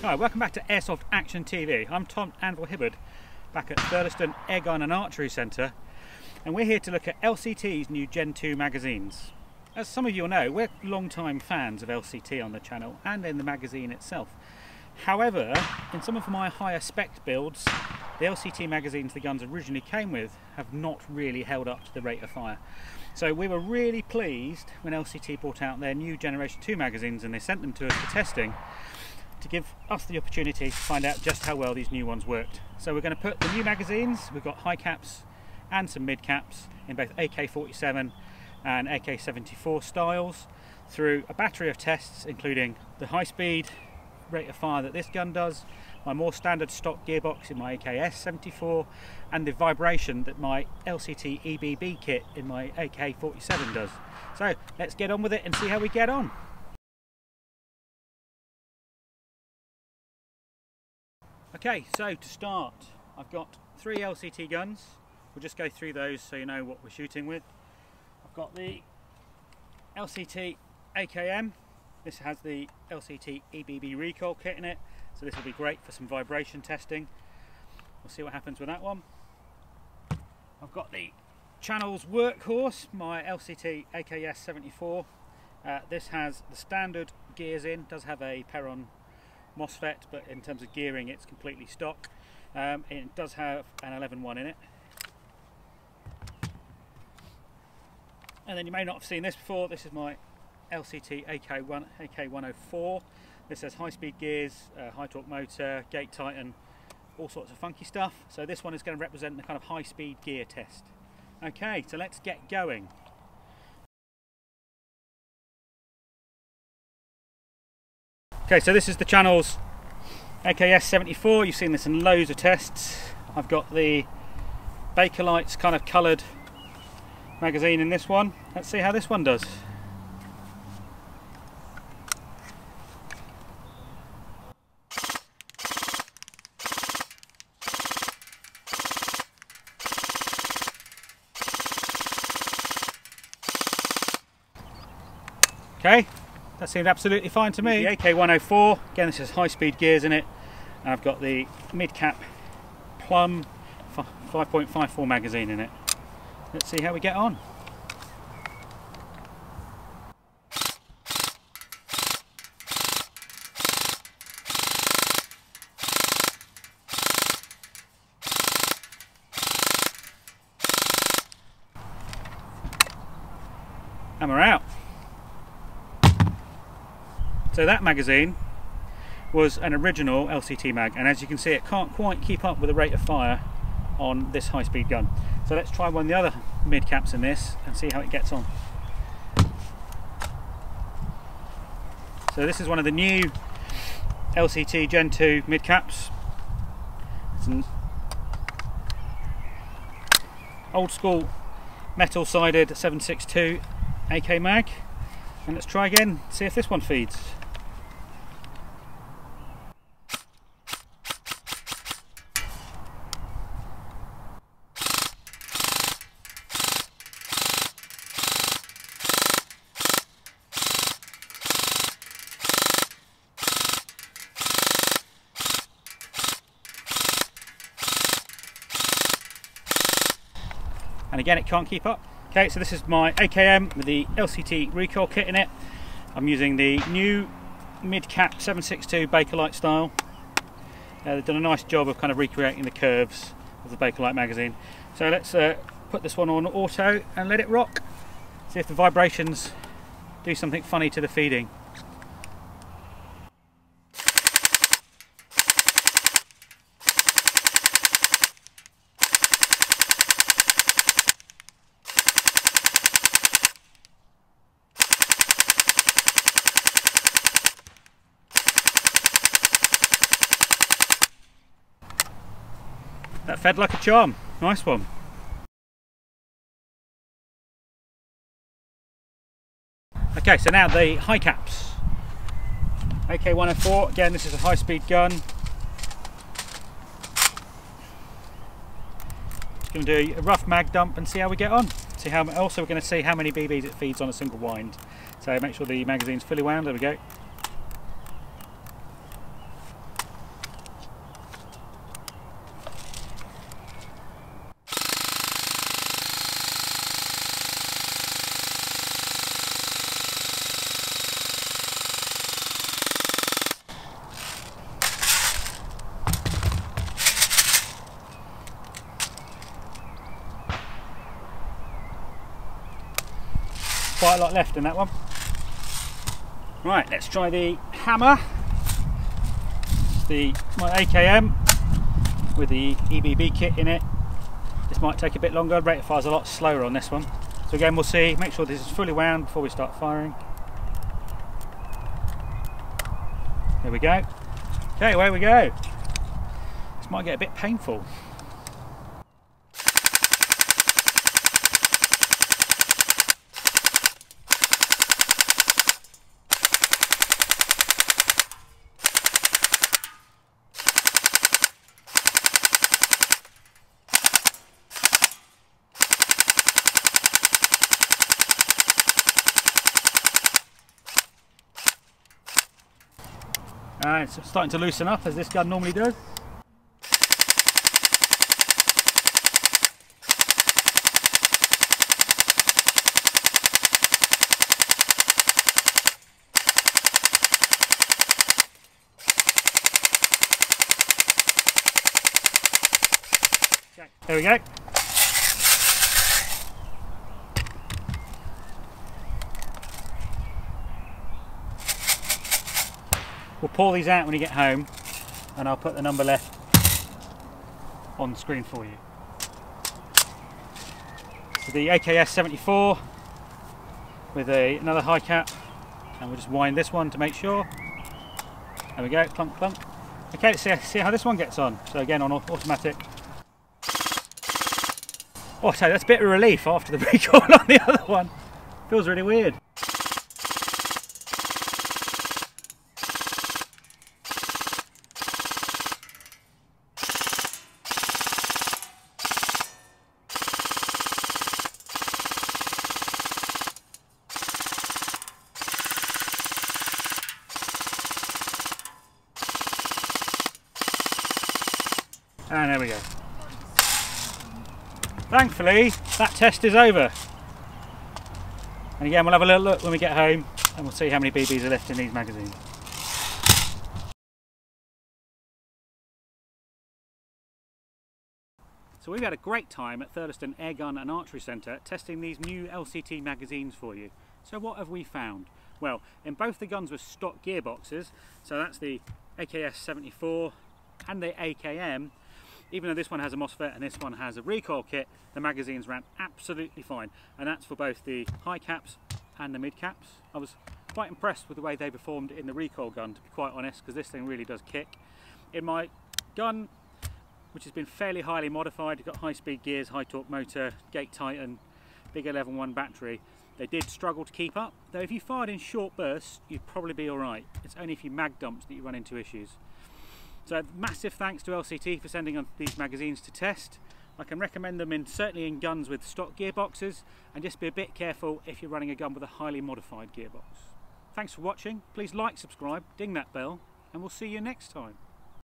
Hi, welcome back to Airsoft Action TV. I'm Anvil Hibberd, back at Thurleston Air Gun and Archery Centre, and we're here to look at LCT's new Gen 2 magazines. As some of you will know, we're long-time fans of LCT on the channel and in the magazine itself. However, in some of my higher spec builds, the LCT magazines the guns originally came with have not really held up to the rate of fire. So we were really pleased when LCT brought out their new Generation 2 magazines and they sent them to us for testing, to give us the opportunity to find out just how well these new ones worked. So we're going to put the new magazines, we've got high caps and some mid caps in both AK-47 and AK-74 styles, through a battery of tests including the high speed rate of fire that this gun does, my more standard stock gearbox in my AKS-74, and the vibration that my LCT EBB kit in my AK-47 does. So let's get on with it and see how we get on. Okay, so to start, I've got 3 LCT guns. We'll just go through those so you know what we're shooting with. I've got the LCT AKM. This has the LCT EBB recoil kit in it, so this will be great for some vibration testing. We'll see what happens with that one. I've got the Channels workhorse, my LCT AKS-74. This has the standard gears in, does have a Perron MOSFET, but in terms of gearing it's completely stock. It does have an 11.1 in it. And then you may not have seen this before, this is my LCT AK104. This has high speed gears, high torque motor, gate tighten, all sorts of funky stuff. So this one is going to represent the kind of high speed gear test. Okay, so let's get going. Okay, so this is the Channels AKS-74. You've seen this in loads of tests. I've got the Bakelite's kind of coloured magazine in this one. Let's see how this one does. Okay, that seemed absolutely fine to me. The AK104, again this has high speed gears in it, and I've got the mid-cap Plum 5.54 magazine in it. Let's see how we get on. And we're out. So that magazine was an original LCT mag, and as you can see it can't quite keep up with the rate of fire on this high speed gun. So let's try one of the other mid caps in this and see how it gets on. So this is one of the new LCT Gen 2 mid caps. It's an old school metal sided 7.62 AK mag, and let's try again, see if this one feeds. And again it can't keep up. Okay, so this is my AKM with the LCT recoil kit in it. I'm using the new mid-cap 7.62 Bakelite style. They've done a nice job of kind of recreating the curves of the Bakelite magazine. So let's put this one on auto and let it rock. See if the vibrations do something funny to the feeding. That fed like a charm. Nice one. Okay, so now the high caps. AK104, again this is a high speed gun. Just going to do a rough mag dump and see how we get on. See how, also we're going to see how many BBs it feeds on a single wind. So make sure the magazine's fully wound, there we go. quite a lot left in that one. Right, let's try the hammer. It's my AKM with the EBB kit in it. This might take a bit longer, rate of fire's a lot slower on this one. So again, we'll see, make sure this is fully wound before we start firing. There we go. Okay, away we go. This might get a bit painful. It's starting to loosen up as this gun normally does. Okay, there we go. We'll pull these out when you get home, and I'll put the number left on the screen for you. So the AKS-74 with another high cap, and we'll just wind this one to make sure. There we go, clunk clunk. Okay, let's see how this one gets on. So again on automatic. Oh, so that's a bit of relief after the recoil on the other one. Feels really weird. And there we go. Thankfully, that test is over. And again, we'll have a little look when we get home and we'll see how many BBs are left in these magazines. So we've had a great time at Thurleston Airgun and Archery Centre testing these new LCT magazines for you. So what have we found? Well, in both the guns were stock gearboxes, so that's the AKS-74 and the AKM. Even though this one has a MOSFET and this one has a recoil kit, the magazines ran absolutely fine, and that's for both the high caps and the mid caps. I was quite impressed with the way they performed in the recoil gun, to be quite honest, because this thing really does kick. In my gun, which has been fairly highly modified, you've got high speed gears, high torque motor, gate tighten, big 11-1 battery, they did struggle to keep up, though if you fired in short bursts you'd probably be alright. It's only if you mag dumps that you run into issues. So massive thanks to LCT for sending on these magazines to test. I can recommend them certainly in guns with stock gearboxes, and just be a bit careful if you're running a gun with a highly modified gearbox. Thanks for watching, please like, subscribe, ding that bell, and we'll see you next time.